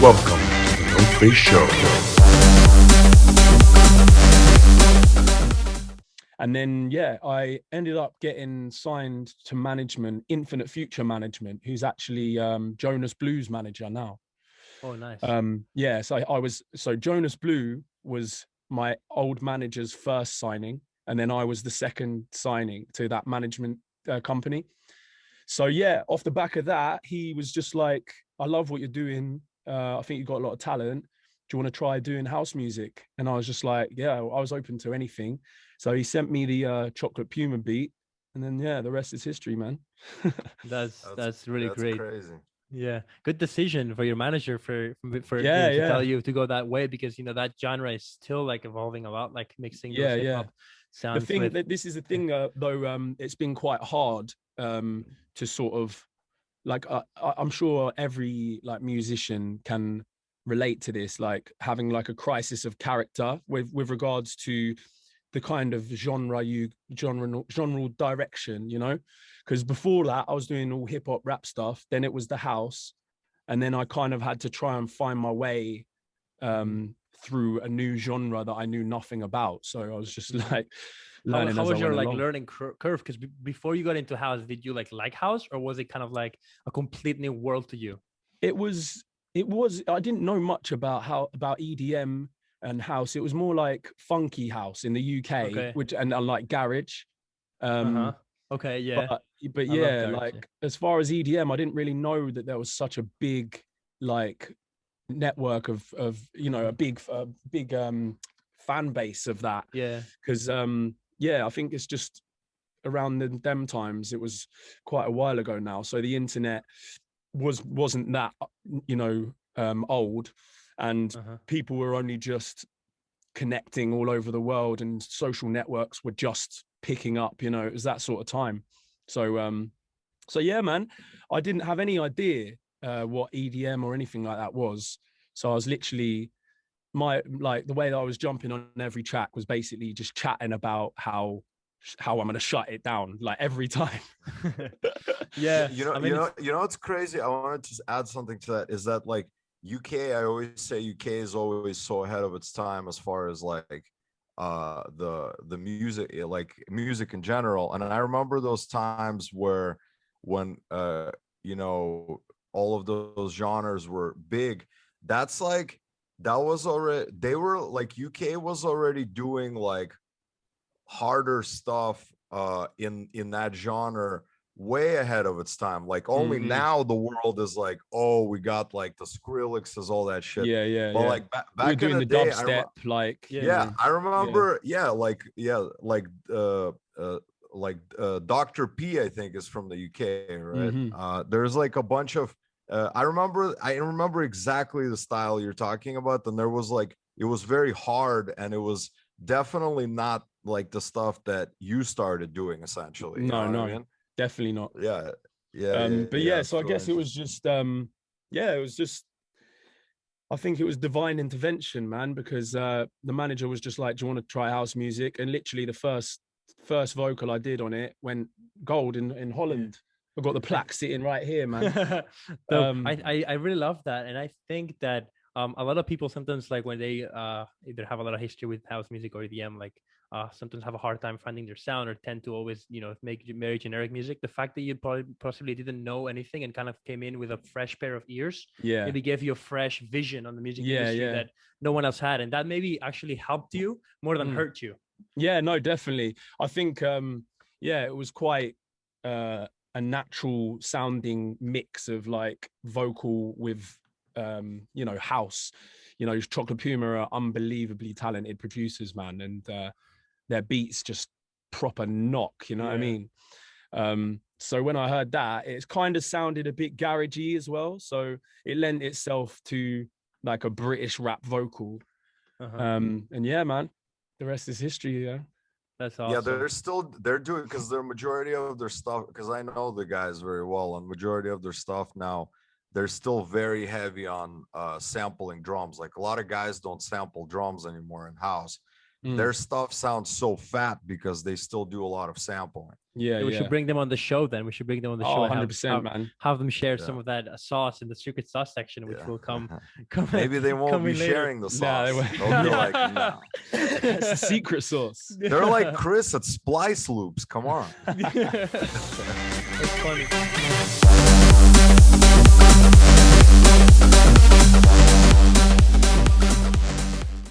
Welcome to the Noface Show. And then, yeah, I ended up getting signed to management, Infinite Future Management, who's actually Jonas Blue's manager now. Oh, nice. Yeah, so Jonas Blue was my old manager's first signing, and then I was the second signing to that management company. So yeah, off the back of that, he was just like, I love what you're doing. I think you've got a lot of talent. Do you want to try doing house music? And I was just like, yeah, I was open to anything. So he sent me the Chocolate Puma beat, and then yeah, the rest is history, man. That's really great. Crazy. Yeah, good decision for your manager for Yeah, to tell yeah. you to go that way, because that genre is still like evolving a lot, like mixing Yeah, those hip yeah. hop The sounds thing with. that this is the thing though, it's been quite hard to sort of like I'm sure every like musician can relate to this, like having like a crisis of character with regards to the kind of genre direction, you know, because before that I was doing all hip hop rap stuff, then it was the house, and then I kind of had to try and find my way through a new genre that I knew nothing about. So I was just like learning How as I was your went like along. learning curve? Because before you got into house, did you like house, or was it kind of like a complete new world to you? It was I didn't know much about EDM and house. It was more like funky house in the UK, Okay. which and like garage. Okay, yeah. But I love yeah, garage, like yeah. as far as EDM, I didn't really know that there was such a big like network of you know, a big fan base of that. Yeah. Because yeah, I think it's just around them times. It was quite a while ago now, so the internet wasn't that, you know, old, and people were only just connecting all over the world, and social networks were just picking up, you know. It was that sort of time. So yeah, man, I didn't have any idea what EDM or anything like that was. So I was literally the way that I was jumping on every track was basically just chatting about how I'm going to shut it down like every time. Yeah. You know what's crazy? I want to just add something to that, is that like UK, I always say UK is always so ahead of its time as far as like the music, like music in general. And I remember those times when you know, all of those genres were big. That's like, that was already, they were like, UK was already doing like harder stuff in that genre way ahead of its time. Like only now the world is like, oh, we got like the Skrillexes, all that shit. Yeah. But like We're back doing in the the day, dubstep, like I remember, Dr. P, I think, is from the UK, right? There's like a bunch of I remember exactly the style you're talking about, and there was like, it was very hard, and it was definitely not like the stuff that you started doing, essentially. You know what I mean? Definitely not. Yeah. So I guess it was just it was just, I think it was divine intervention, man, because the manager was just like, do you want to try house music? And literally the first vocal I did on it went gold in Holland. I've got the plaque sitting right here, man. So I really love that, and I think that a lot of people sometimes, like when they either have a lot of history with house music or EDM, like sometimes have a hard time finding their sound, or tend to always, you know, make very generic music. The fact that you possibly didn't know anything and kind of came in with a fresh pair of ears, maybe gave you a fresh vision on the music industry that no one else had, and that maybe actually helped you more than hurt you. Yeah, no, definitely. I think it was quite a natural sounding mix of like vocal with you know, house. You know, Chocolate Puma are unbelievably talented producers, man, and their beats just proper knock, you know what I mean? So when I heard that, it kind of sounded a bit garagey as well, so it lent itself to like a British rap vocal. And yeah, man, the rest is history. Yeah, that's awesome. Yeah, they're doing, because the majority of their stuff, because I know the guys very well, and majority of their stuff now, they're still very heavy on sampling drums. Like a lot of guys don't sample drums anymore in house. their stuff sounds so fat because they still do a lot of sampling. Yeah, We should bring them on the show then. We should bring them on the show. Oh, And 100%, man. have them share Yeah. some of that sauce in the secret sauce section, which will come. Maybe they won't come be in later. sharing the Nah, sauce. they won't. They'll be like, no. It's a secret sauce. They're like Chris at Splice Loops. Come on. It's funny.